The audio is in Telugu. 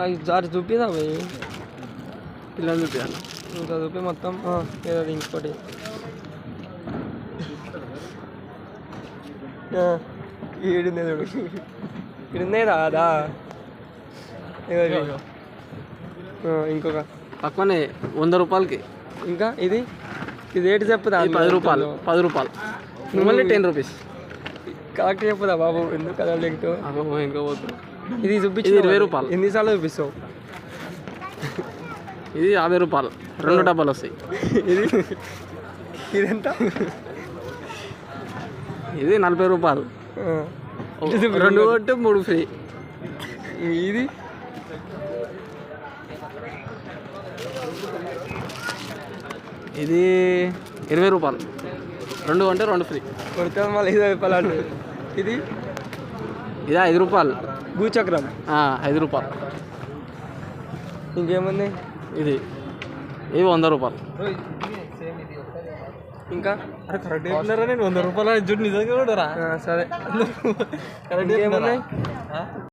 అవి జారి చూపిదా పోయి పిల్లలు చూపించాలి ఇంకా చూపి మొత్తం ఏదో ఇంకోటి ఈడుందే చూడు ఈడుందే రాదా ఇంకొక పక్కనే 100 రూపాయలకి. ఇంకా ఇది ఏంటి చెప్పుదా 10 రూపాయలు 10 రూపాయలు మళ్ళీ 10 రూపీస్. కరెక్ట్ చెప్పుదా బాబు ఎందుకు కదా లేకపోతే ఇంకా పోతుంది. ఇది చూపించి 20 రూపాయలు. ఎన్నిసార్లు చూపిస్తావు? ఇది 50 రూపాయలు 2 డబ్బాలు వస్తాయి. ఇదెంత? ఇది 40 రూపాయలు 2 కొట్టు 3 ఫ్రీ. ఇది ఇది 20 రూపాయలు 2 కొంటే 2 ఫ్రీ. కొడితే మళ్ళీ 5 రూపాయలు. ఇది 5 రూపాయలు భూచక్రం 5 రూపాయలు. ఇంకేముంది? ఇది 100 రూపాయలు. ఇంకా కరెక్ట్ చెప్తున్నారా? నేను 100 రూపాయలు జుట్టు నిజంగా కూడా రా. సరే కరెక్ట్ ఏమున్నాయి?